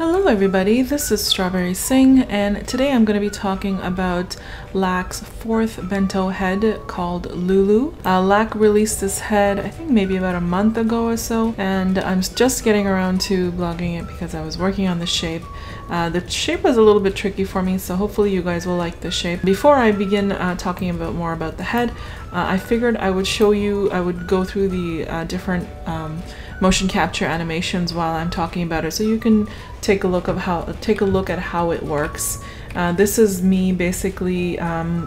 Hello everybody, this is Strawberry Singh, and today I'm going to be talking about LAQ's fourth bento head called Lulu. LAQ released this head I think maybe about a month ago or so, and I'm just getting around to blogging it because I was working on the shape. The shape was a little bit tricky for me, so hopefully you guys will like the shape. Before I begin talking more about the head, I figured I would go through the different motion capture animations while I'm talking about it, so you can take a look at how it works. This is me basically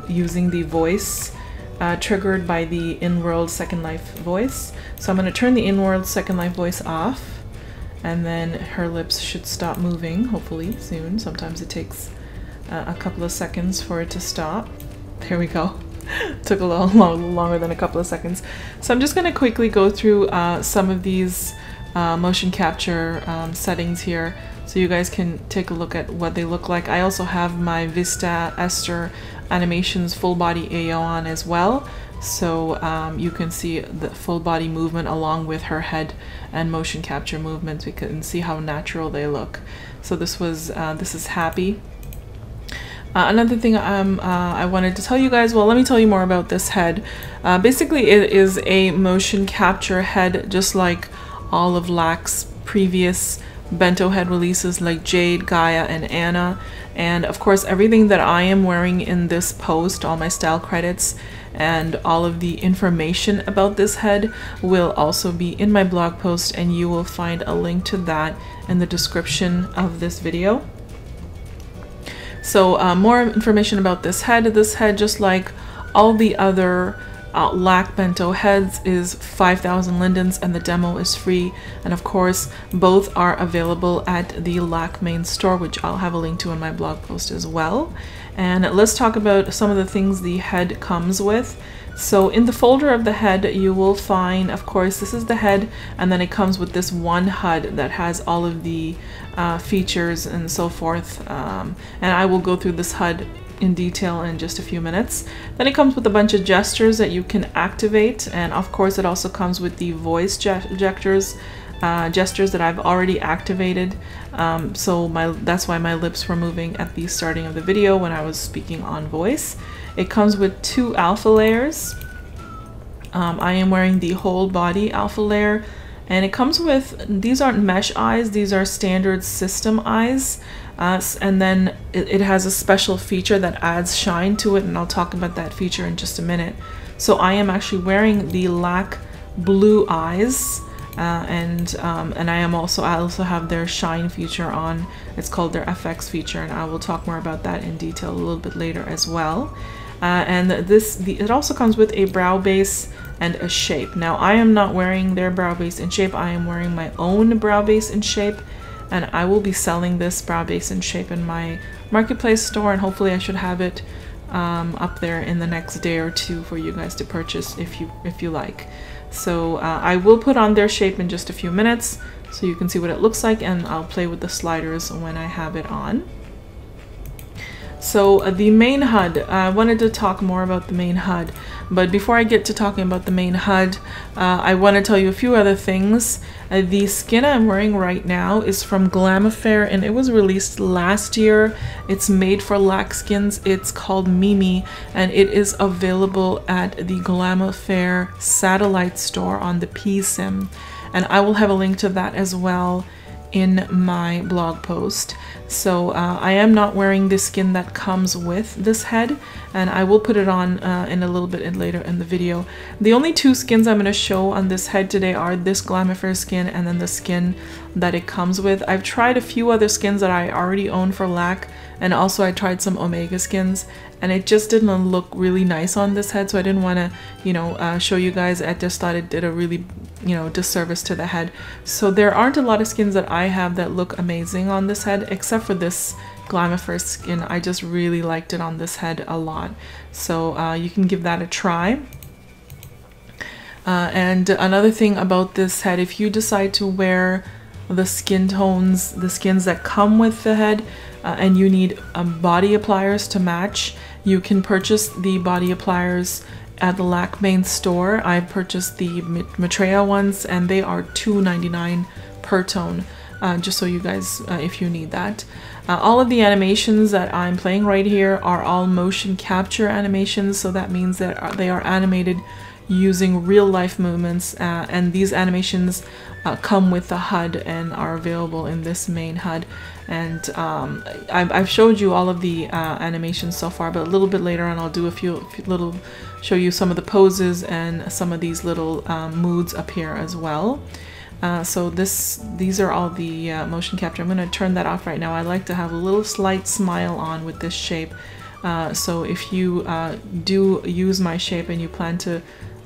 using the voice triggered by the in-world Second Life voice. So I'm going to turn the in-world Second Life voice off, and then her lips should stop moving, hopefully soon. Sometimes it takes a couple of seconds for it to stop. There we go. Took a little longer than a couple of seconds. So I'm just going to quickly go through some of these motion capture settings here so you guys can take a look at what they look like. I also have my Vista Esther Animations full body AO on as well, so you can see the full body movement along with her head and motion capture movements. We can see how natural they look. So this is Happy. Another thing I wanted to tell you guys, well, let me tell you more about this head. Basically, it is a motion capture head, just like all of LAQ's previous bento head releases like Jade, Gaia, and Anna. And of course, everything that I am wearing in this post, all my style credits, and all of the information about this head will also be in my blog post, and you will find a link to that in the description of this video. So more information about this head. This head, just like all the other LAQ bento heads, is 5,000 lindens, and the demo is free. And of course, both are available at the LAQ main store, which I'll have a link to in my blog post as well. And let's talk about some of the things the head comes with. So in the folder of the head, you will find, of course, this is the head, and then it comes with this one HUD that has all of the features and so forth. And I will go through this HUD in detail in just a few minutes. Then it comes with a bunch of gestures that you can activate, and of course it also comes with the voice gestures that I've already activated. That's why my lips were moving at the starting of the video when I was speaking on voice. It comes with 2 alpha layers. I am wearing the whole body alpha layer, and it comes with, these aren't mesh eyes, these are standard system eyes. And then it has a special feature that adds shine to it, and I'll talk about that feature in just a minute. So I am actually wearing the LAQ blue eyes, and I also have their shine feature on. It's called their FX feature, and I will talk more about that in detail a little bit later as well. And it also comes with a brow base and a shape. Now I am not wearing their brow base and shape. I am wearing my own brow base and shape, and I will be selling this brow base and shape in my marketplace store, and hopefully I should have it up there in the next day or two for you guys to purchase if you like. So I will put on their shape in just a few minutes so you can see what it looks like, and I'll play with the sliders when I have it on. So the main HUD, I wanted to talk more about the main HUD, but before I get to talking about the main HUD, I want to tell you a few other things. The skin I'm wearing right now is from Glamifair, and it was released last year. It's made for LAQ skins. It's called Mimi, and it is available at the Glamifair satellite store on the PSIM, and I will have a link to that as well in my blog post. So I am not wearing the skin that comes with this head, and I will put it on in a little bit later in the video. The only 2 skins I'm going to show on this head today are this Glamifair skin and then the skin that it comes with. I've tried a few other skins that I already own for LAQ, and also I tried some Omega skins, and it just didn't look really nice on this head, so I didn't want to show you guys. I just thought it did a really disservice to the head. So there aren't a lot of skins that I have that look amazing on this head, except for this Glamifair skin. I just really liked it on this head a lot, so you can give that a try. And another thing about this head, if you decide to wear the skin tones, the skins that come with the head, and you need body appliers to match, you can purchase the body appliers at the LAQ main store. I purchased the Maitreya ones, and they are $2.99 per tone. just so you guys, if you need that. All of the animations that I'm playing right here are all motion capture animations, so that means that they are animated using real life movements, and these animations come with the HUD and are available in this main HUD. And I've showed you all of the animations so far, but a little bit later on I'll do a few little, show you some of the poses and some of these little moods up here as well. So these are all the motion capture. I'm going to turn that off right now. I like to have a little slight smile on with this shape. So if you do use my shape and you plan to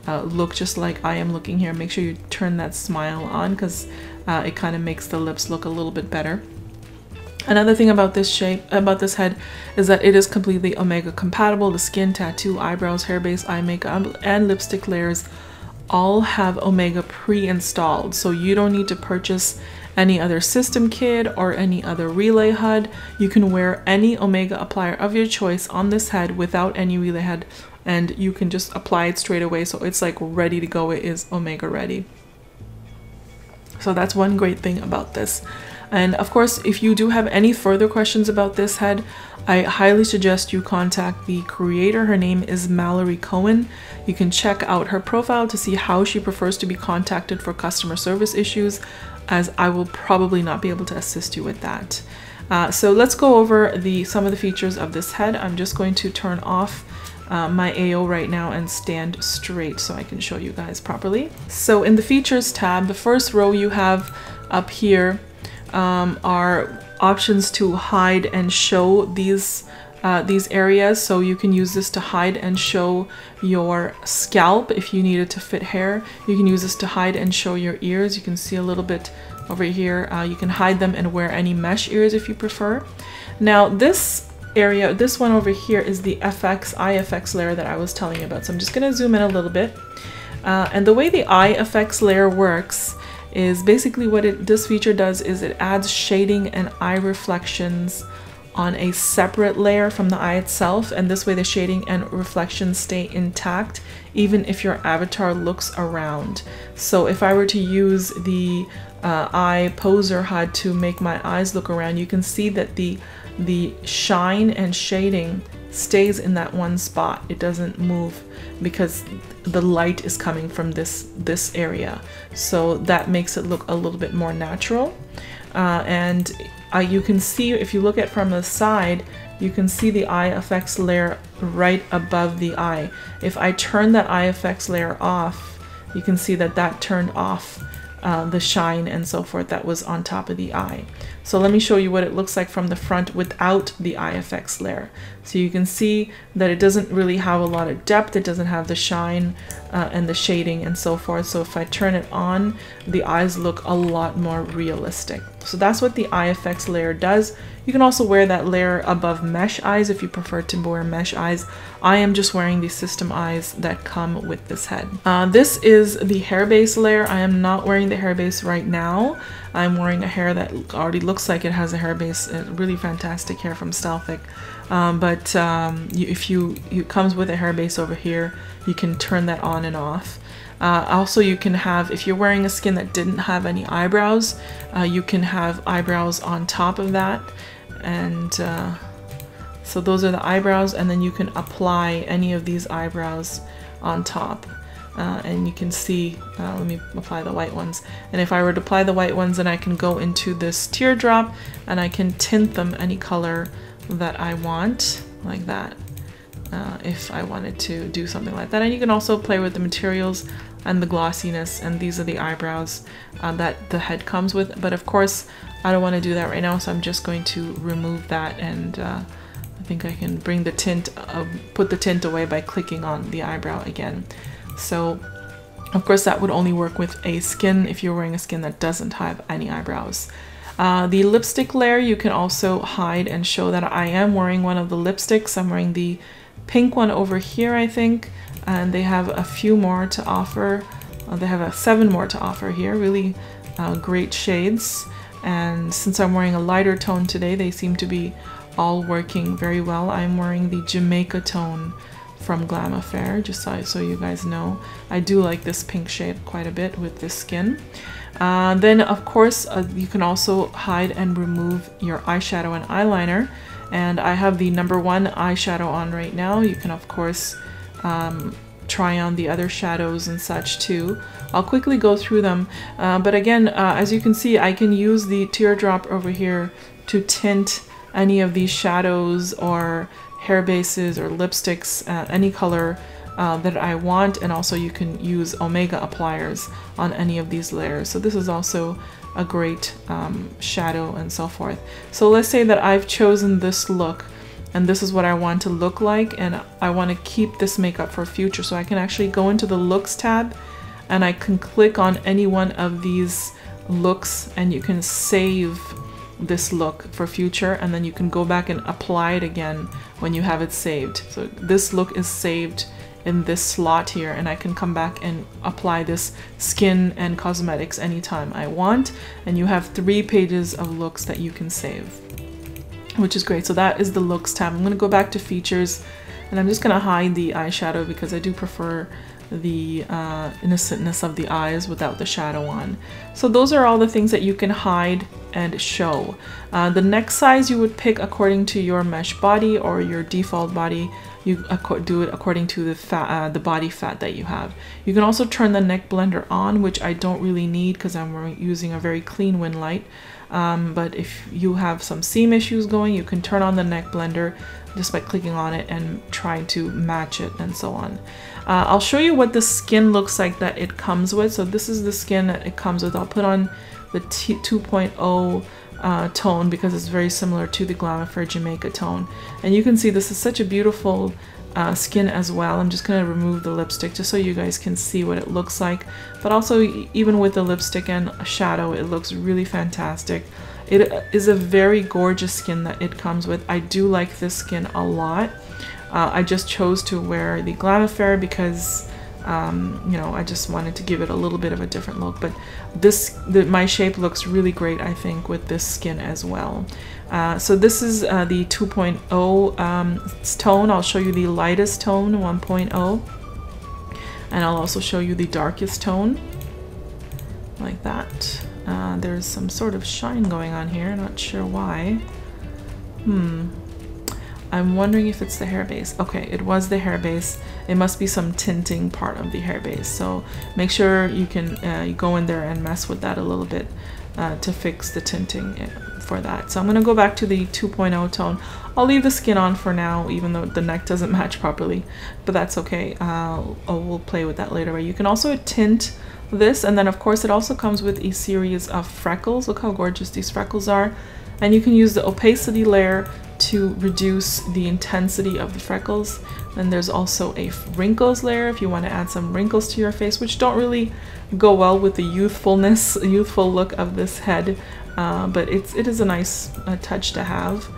look just like I am looking here, make sure you turn that smile on, because it kind of makes the lips look a little bit better. Another thing about this shape, about this head, is that it is completely Omega compatible. The skin, tattoo, eyebrows, hair base, eye makeup, and lipstick layers all have Omega pre-installed, so you don't need to purchase any other system kit or any other relay HUD. You can wear any Omega applier of your choice on this head without any relay HUD, and you can just apply it straight away, so it's like ready to go. It is Omega ready. So that's one great thing about this. And of course, if you do have any further questions about this head, I highly suggest you contact the creator. Her name is Mallory Cohen. You can check out her profile to see how she prefers to be contacted for customer service issues, as I will probably not be able to assist you with that. So let's go over some of the features of this head. I'm just going to turn off my AO right now and stand straight so I can show you guys properly. So in the features tab, the first row you have up here are options to hide and show these areas. So you can use this to hide and show your scalp if you need it to fit hair. You can use this to hide and show your ears. You can see a little bit over here. You can hide them and wear any mesh ears if you prefer. Now this area, this one over here, is the eye effects layer that I was telling you about. So I'm just going to zoom in a little bit. And the way the eye effects layer works is basically what this feature does is it adds shading and eye reflections on a separate layer from the eye itself, and this way the shading and reflections stay intact even if your avatar looks around. So if I were to use the eye poser HUD to make my eyes look around, you can see that the shine and shading stays in that one spot. It doesn't move because the light is coming from this area, so that makes it look a little bit more natural. And you can see, if you look at from the side, you can see the eye effects layer right above the eye. If I turn that eye effects layer off, you can see that turned off the shine and so forth that was on top of the eye. So let me show you what it looks like from the front without the eye effects layer. So you can see that it doesn't really have a lot of depth. It doesn't have the shine and the shading and so forth. So if I turn it on, the eyes look a lot more realistic. So that's what the eye effects layer does. You can also wear that layer above mesh eyes if you prefer to wear mesh eyes. I am just wearing the system eyes that come with this head. This is the hair base layer. I am not wearing the hair base right now. I'm wearing a hair that already looks like it has a hair base, really fantastic hair from Stelfic. It comes with a hair base over here. You can turn that on and off. Also, you can have, if you're wearing a skin that didn't have any eyebrows, you can have eyebrows on top of that. And so those are the eyebrows, and then you can apply any of these eyebrows on top. And you can see, let me apply the white ones. And if I were to apply the white ones, then I can go into this teardrop and I can tint them any color that I want, like that, if I wanted to do something like that. And you can also play with the materials and the glossiness, and these are the eyebrows that the head comes with. But of course, I don't want to do that right now, so I'm just going to remove that, and I think I can bring the tint, put the tint away by clicking on the eyebrow again. So of course that would only work with a skin if you're wearing a skin that doesn't have any eyebrows. The lipstick layer, you can also hide and show that I am wearing one of the lipsticks. I'm wearing the pink one over here, I think, and they have a few more to offer. They have 7 more to offer here, really great shades. And since I'm wearing a lighter tone today, they seem to be all working very well. I'm wearing the Jamaica tone from Glam Affair, just so you guys know. I do like this pink shade quite a bit with this skin. Then of course you can also hide and remove your eyeshadow and eyeliner, and I have the #1 eyeshadow on right now. You can of course try on the other shadows and such too. I'll quickly go through them, but again, as you can see, I can use the teardrop over here to tint any of these shadows or hair bases or lipsticks, any color that I want, and also you can use Omega appliers on any of these layers. So this is also a great shadow and so forth. So let's say that I've chosen this look, and this is what I want to look like, and I want to keep this makeup for future. So I can actually go into the looks tab and I can click on any one of these looks, and you can save this look for future, and then you can go back and apply it again when you have it saved. So this look is saved in this slot here, and I can come back and apply this skin and cosmetics anytime I want, and you have 3 pages of looks that you can save, which is great. So that is the looks tab. I'm going to go back to features, and I'm just going to hide the eyeshadow because I do prefer the innocentness of the eyes without the shadow on. So those are all the things that you can hide and show. The neck size you would pick according to your mesh body or your default body. You do it according to the fat, the body fat that you have. You can also turn the neck blender on, which I don't really need because I'm using a very clean wing light. But if you have some seam issues going, you can turn on the neck blender just by clicking on it and trying to match it and so on. I'll show you what the skin looks like that it comes with. So this is the skin that it comes with. I'll put on the 2.0 tone because it's very similar to the Glamour Fair Jamaica tone. And you can see this is such a beautiful skin as well. I'm just going to remove the lipstick just so you guys can see what it looks like. But also, even with the lipstick and shadow, it looks really fantastic. It is a very gorgeous skin that it comes with. I do like this skin a lot. I just chose to wear the Glamour Fair because you know, I just wanted to give it a little bit of a different look, but my shape looks really great, I think, with this skin as well. So this is the 2.0 tone. I'll show you the lightest tone, 1.0, and I'll also show you the darkest tone, like that. There's some sort of shine going on here, not sure why. I'm wondering if it's the hair base. Okay, it was the hair base. It must be some tinting part of the hair base. So make sure you can you go in there and mess with that a little bit to fix the tinting for that. So I'm gonna go back to the 2.0 tone. I'll leave the skin on for now, even though the neck doesn't match properly, but that's okay. We'll play with that later. You can also tint this, and then of course it also comes with a series of freckles. Look how gorgeous these freckles are. And you can use the opacity layer to reduce the intensity of the freckles. Then there's also a wrinkles layer if you want to add some wrinkles to your face, which don't really go well with the youthful look of this head, but it is a nice touch to have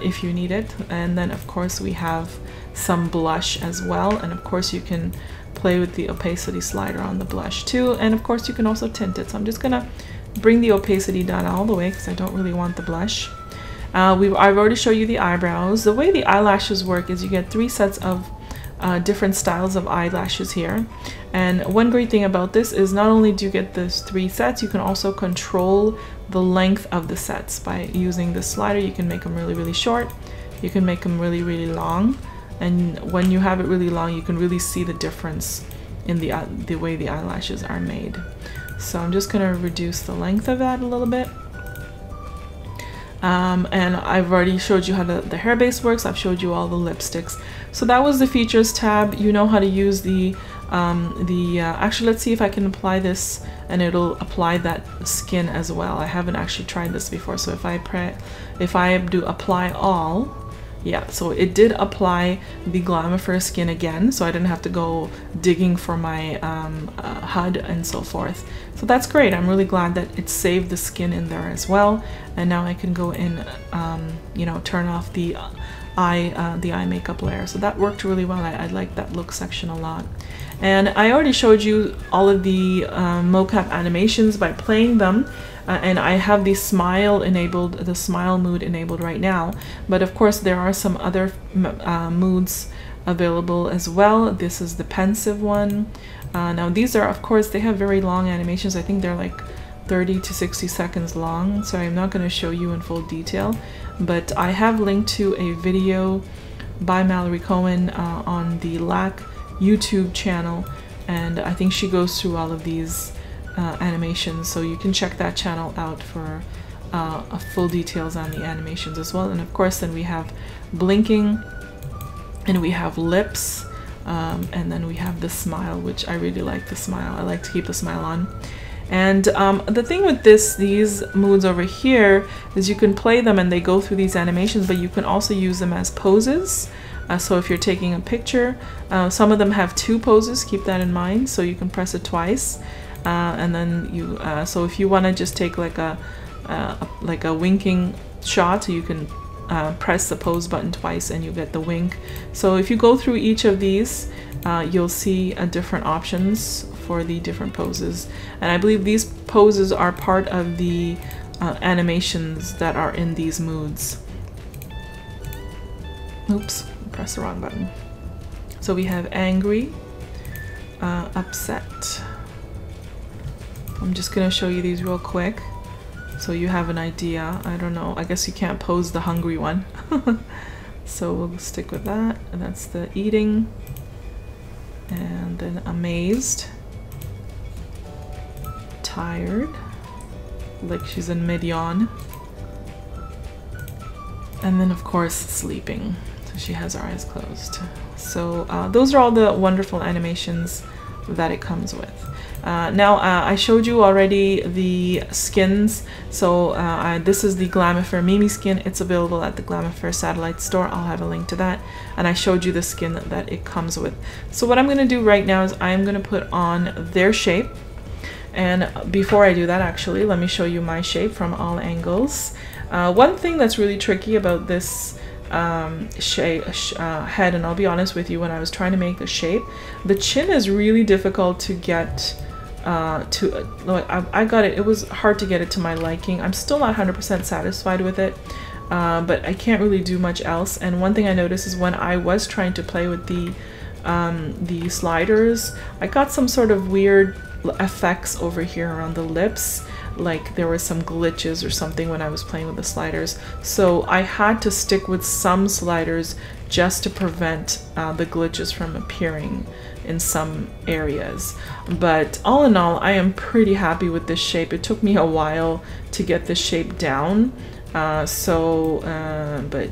if you need it. And then of course we have some blush as well, and of course you can play with the opacity slider on the blush too, and of course you can also tint it. So I'm just gonna bring the opacity down all the way because I don't really want the blush. I've already showed you the eyebrows. The way the eyelashes work is you get 3 sets of different styles of eyelashes here. And one great thing about this is not only do you get those 3 sets, you can also control the length of the sets. By using the slider, you can make them really, really short. You can make them really, really long. And when you have it really long, you can really see the difference in the way the eyelashes are made. So I'm just going to reduce the length of that a little bit. And I've already showed you how the hair base works. I've showed you all the lipsticks. So that was the features tab. You know how to use actually, let's see if I can apply this and it'll apply that skin as well. I haven't actually tried this before. So if I do apply all, yeah, so it did apply the Glamour Fair skin again, so I didn't have to go digging for my HUD and so forth. So that's great. I'm really glad that it saved the skin in there as well. And now I can go in, you know, turn off the eye makeup layer. So that worked really well. I like that look section a lot. And I already showed you all of the mocap animations by playing them. And I have the smile enabled, the smile mood enabled right now. But of course there are some other moods available as well. This is the pensive one. Now these are, of course, they have very long animations. I think they're like 30 to 60 seconds long, so I'm not going to show you in full detail, but I have linked to a video by Mallory Cohen on the LAQ YouTube channel, and I think she goes through all of these animations, so you can check that channel out for full details on the animations as well. And of course then we have blinking, and we have lips, and then we have the smile, which I really like the smile. I like to keep the smile on. And the thing with these moods over here is you can play them and they go through these animations, but you can also use them as poses. So if you're taking a picture, some of them have 2 poses, keep that in mind, so you can press it twice. And then you, so if you want to just take like a winking shot, you can press the pose button twice and you get the wink. So if you go through each of these, you'll see different options for the different poses. And I believe these poses are part of the animations that are in these moods. Oops, press the wrong button. So we have angry, upset. I'm just gonna show you these real quick so you have an idea. I don't know, I guess you can't pose the hungry one. So we'll stick with that, and that's the eating. And then amazed, tired, like she's in mid-yawn, and then of course sleeping, so she has her eyes closed. So those are all the wonderful animations that it comes with. Now I showed you already the skins, so this is the Glamifer Mimi skin. It's available at the Glamifer satellite store. I'll have a link to that, and I showed you the skin that it comes with. So what I'm going to do right now is I'm going to put on their shape, and before I do that, actually let me show you my shape from all angles. One thing that's really tricky about this head, and I'll be honest with you, when I was trying to make the shape, the chin is really difficult to get I got it, it was hard to get it to my liking. I'm still not 100% satisfied with it, but I can't really do much else. And one thing I noticed is when I was trying to play with the sliders, I got some sort of weird effects over here around the lips, like there were some glitches or something when I was playing with the sliders. So I had to stick with some sliders just to prevent the glitches from appearing in some areas. But all in all, I am pretty happy with this shape. It took me a while to get this shape down, but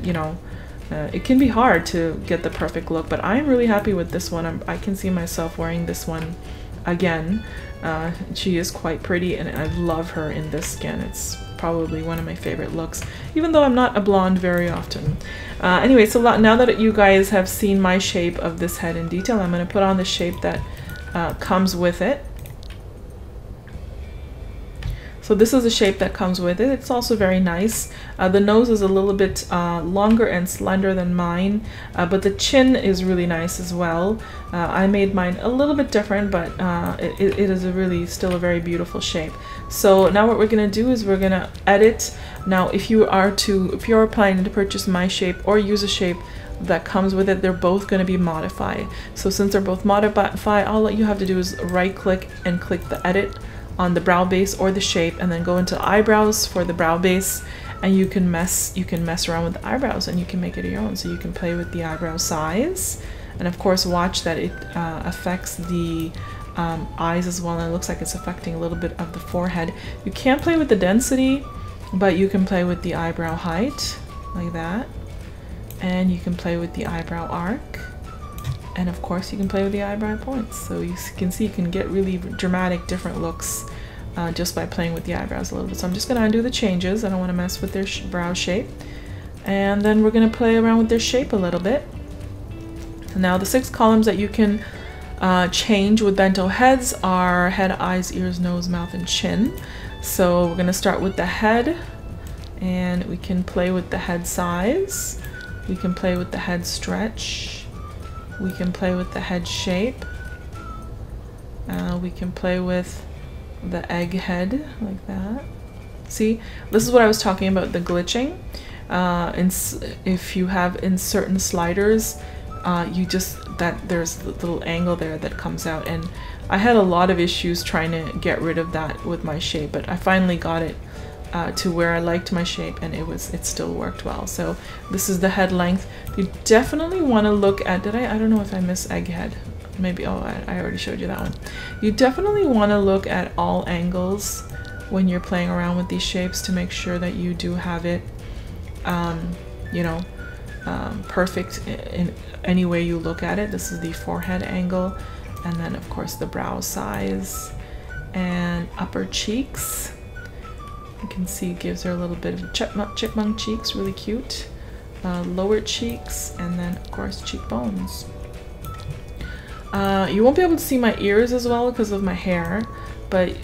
you know, it can be hard to get the perfect look, but I'm really happy with this one. I can see myself wearing this one again. She is quite pretty, and I love her in this skin. It's probably one of my favorite looks, even though I'm not a blonde very often. Anyway, so now that you guys have seen my shape of this head in detail, I'm going to put on the shape that comes with it. So this is the shape that comes with it. It's also very nice. The nose is a little bit longer and slender than mine, but the chin is really nice as well. I made mine a little bit different, but it is still a very beautiful shape. So now what we're gonna do is we're gonna edit. Now if you're planning to purchase my shape or use a shape that comes with it, they're both going to be modified. So since they're both modified, all you have to do is right click and click the edit on the brow base or the shape, and then go into eyebrows for the brow base, and you can mess around with the eyebrows and you can make it your own. So you can play with the eyebrow size, and of course watch that it affects the eyes as well, and it looks like it's affecting a little bit of the forehead. You can't play with the density, but you can play with the eyebrow height like that, and you can play with the eyebrow arc, and of course you can play with the eyebrow points. So you can see you can get really dramatic different looks just by playing with the eyebrows a little bit. So I'm just going to undo the changes. I don't want to mess with their brow shape, and then we're going to play around with their shape a little bit. Now the 6 columns that you can change with bento heads are head, eyes, ears, nose, mouth, and chin. So we're going to start with the head, and we can play with the head size, we can play with the head stretch, we can play with the head shape, we can play with the egg head like that. See, this is what I was talking about, the glitching. If you have in certain sliders, there's the little angle there that comes out, and I had a lot of issues trying to get rid of that with my shape, but I finally got it to where I liked my shape, and it still worked well. So this is the head length. You definitely want to look at, I don't know if I missed egghead. Maybe, oh, I already showed you that one. You definitely want to look at all angles when you're playing around with these shapes to make sure that you do have it, you know, perfect in any way you look at it. This is the forehead angle, and then of course the brow size and upper cheeks. You can see it gives her a little bit of chipmunk cheeks, really cute. Lower cheeks, and then of course cheekbones. You won't be able to see my ears as well because of my hair, but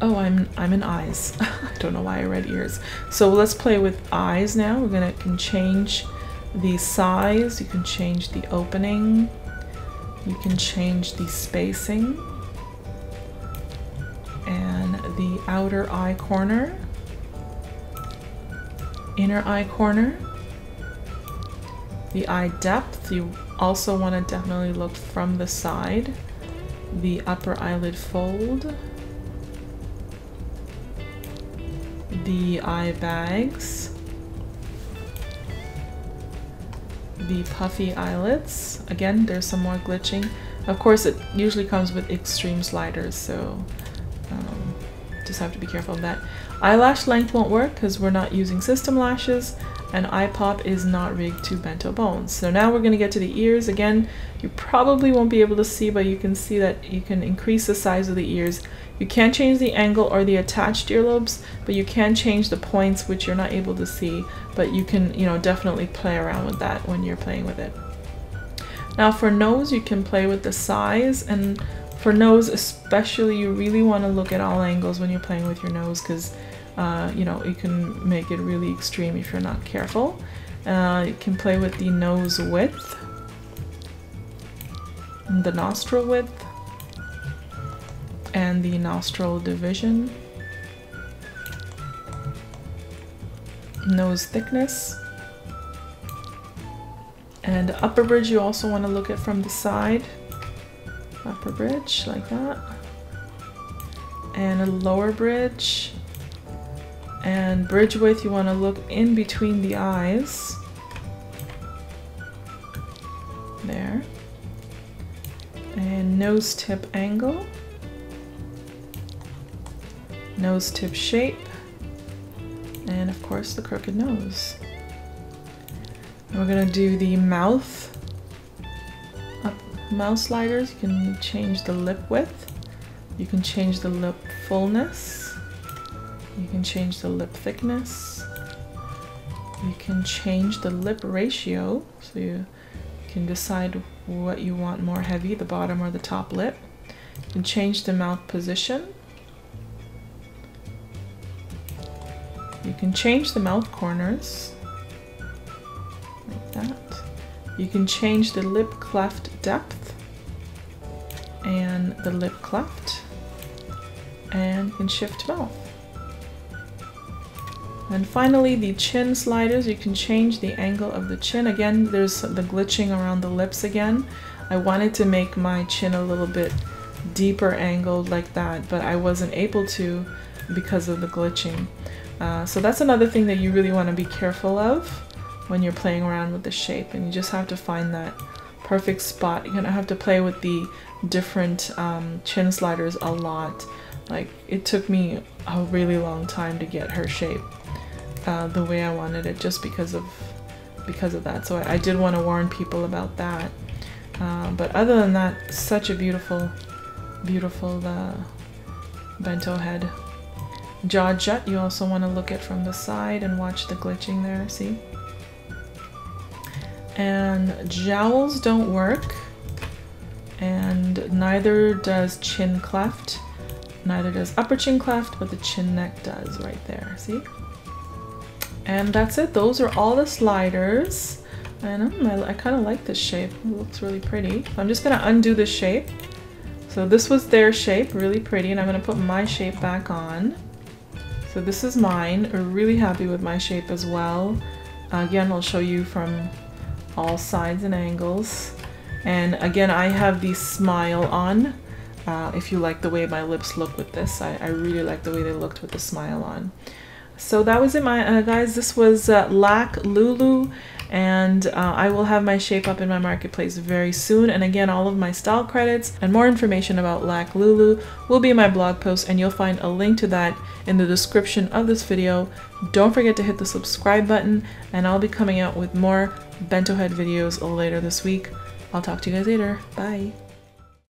oh, I'm in eyes. I don't know why I read ears. So let's play with eyes now. We're can change the size, you can change the opening, you can change the spacing, and the outer eye corner, inner eye corner, the eye depth. You also want to definitely look from the side, the upper eyelid fold, the eye bags, the puffy eyelids. Again, there's some more glitching. Of course, it usually comes with extreme sliders, so just have to be careful of that. Eyelash length won't work because we're not using system lashes, and eye pop is not rigged to bento bones. So now we're going to get to the ears. Again, you probably won't be able to see, but you can see that you can increase the size of the ears. You can't change the angle or the attached earlobes, but you can change the points, which you're not able to see, but you can, you know, definitely play around with that when you're playing with it. Now for nose, you can play with the size, and for nose especially, you really want to look at all angles when you're playing with your nose, because you know, you can make it really extreme if you're not careful. You can play with the nose width, the nostril width, and the nostril division, nose thickness, and upper bridge. You also want to look at from the side, upper bridge like that, and a lower bridge. And bridge width, you want to look in between the eyes, there, and nose tip angle, nose tip shape, and of course the crooked nose. And we're going to do the mouth sliders. You can change the lip width, you can change the lip fullness, you can change the lip thickness, you can change the lip ratio, so you can decide what you want more heavy, the bottom or the top lip. You can change the mouth position, you can change the mouth corners like that, you can change the lip cleft depth and the lip cleft, and you can shift mouth. And finally, the chin sliders, you can change the angle of the chin. Again, there's the glitching around the lips again. I wanted to make my chin a little bit deeper angled like that, but I wasn't able to because of the glitching. So that's another thing that you really want to be careful of when you're playing around with the shape, and you just have to find that perfect spot. You're gonna have to play with the different chin sliders a lot. Like, it took me a really long time to get her shape the way I wanted it, just because of that. So I did want to warn people about that. But other than that, such a beautiful bento head. Jaw jut, you also want to look at from the side and watch the glitching there, see? And jowls don't work, and neither does chin cleft, neither does upper chin cleft, but the chin neck does right there, see? And that's it. Those are all the sliders, and I kind of like this shape. It looks really pretty. I'm just gonna undo the shape. So this was their shape, really pretty, and I'm gonna put my shape back on. So this is mine. I'm really happy with my shape as well. Again, I'll show you from all sides and angles. And again, I have the smile on. if you like the way my lips look with this. I really like the way they looked with the smile on. So that was it, my guys. This was LAQ Lulu, and I will have my shape up in my marketplace very soon. And again, all of my style credits and more information about LAQ Lulu will be in my blog post, and you'll find a link to that in the description of this video. Don't forget to hit the subscribe button, and I'll be coming out with more bento head videos later this week. I'll talk to you guys later. Bye.